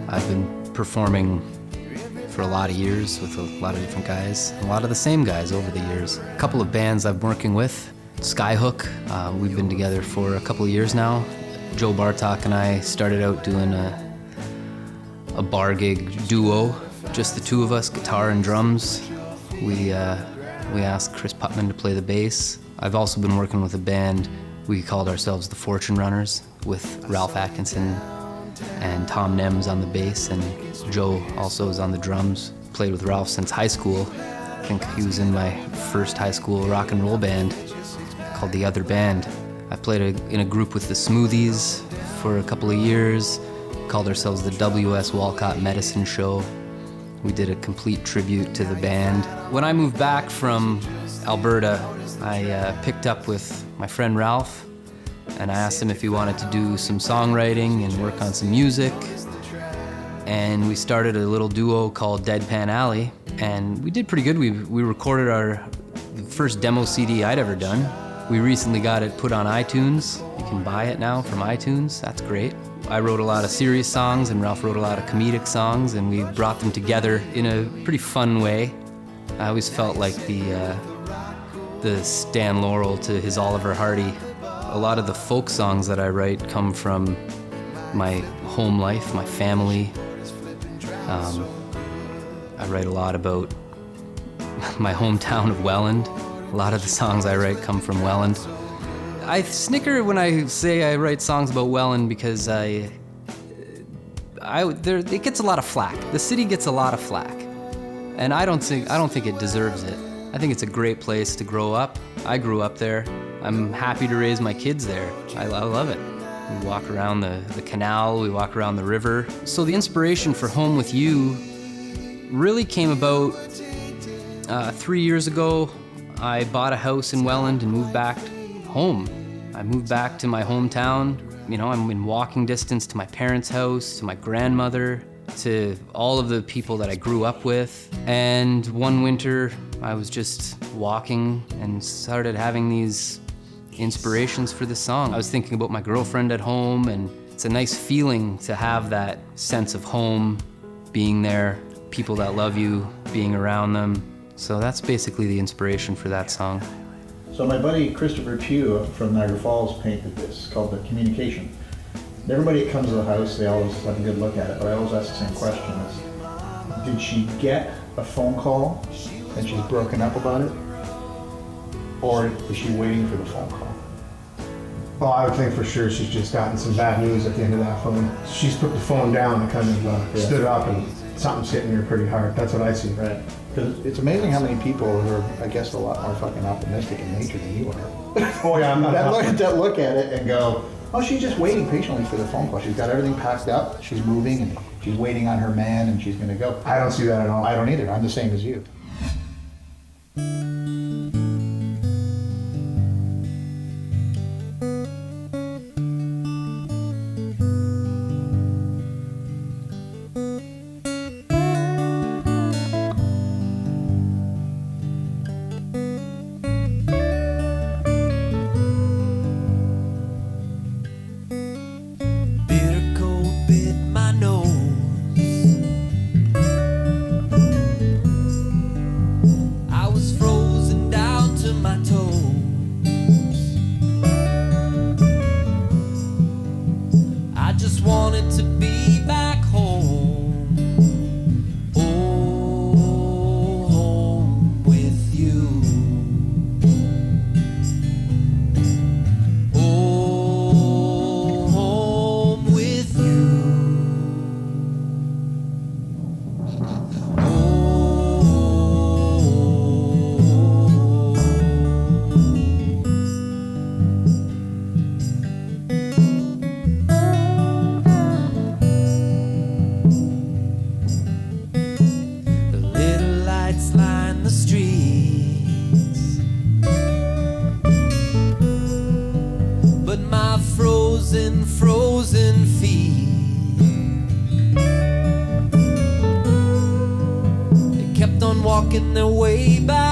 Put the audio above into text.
I've been performing for a lot of years with a lot of different guys, a lot of the same guys over the years. A couple of bands I'm working with, Skyhook, we've been together for a couple of years now. Joe Bartok and I started out doing a bar gig duo, just the two of us, guitar and drums. We asked Chris Putman to play the bass. I've also been working with a band, we called ourselves the Fortune Runners, with Ralph Atkinson and Tom Nems on the bass, and Joe also is on the drums. Played with Ralph since high school. I think he was in my first high school rock and roll band called The Other Band. I played in a group with the Smoothies for a couple of years, called ourselves the W.S. Walcott Medicine Show. We did a complete tribute to the band. When I moved back from Alberta, I picked up with my friend Ralph, and I asked him if he wanted to do some songwriting and work on some music. And we started a little duo called Deadpan Alley, and we did pretty good. We recorded our first demo CD I'd ever done. We recently got it put on iTunes. You can buy it now from iTunes. That's great. I wrote a lot of serious songs, and Ralph wrote a lot of comedic songs, and we brought them together in a pretty fun way. I always felt like the Stan Laurel to his Oliver Hardy. A lot of the folk songs that I write come from my home life, my family. I write a lot about my hometown of Welland. A lot of the songs I write come from Welland. I snicker when I say I write songs about Welland because it gets a lot of flack. The city gets a lot of flack, and I don't think it deserves it. I think it's a great place to grow up. I grew up there. I'm happy to raise my kids there. I love it. We walk around the canal, we walk around the river. So the inspiration for Home With You really came about 3 years ago. I bought a house in Welland and moved back home. I moved back to my hometown. You know, I'm in walking distance to my parents' house, to my grandmother, to all of the people that I grew up with. And one winter, I was just walking and started having these inspirations for the song. I was thinking about my girlfriend at home, and it's a nice feeling to have that sense of home, being there, people that love you, being around them. So that's basically the inspiration for that song. So my buddy Christopher Pugh from Niagara Falls painted this, called The Communication. And everybody that comes to the house, they always have a good look at it, but I always ask the same question is, did she get a phone call and she's broken up about it? Or is she waiting for the phone call? Well, I would think for sure she's just gotten some bad news at the end of that phone. She's put the phone down and kind of stood up, and something's hitting her pretty hard. That's what I see. Right. Because it's amazing how many people who are, I guess, a lot more fucking optimistic in nature than you are. Oh yeah, I'm not. that look at it and go, oh, she's just waiting patiently for the phone call. She's got everything packed up, she's moving, and she's waiting on her man, and she's going to go. I don't see that at all. I don't either. I'm the same as you. Frozen feet. They kept on walking their way back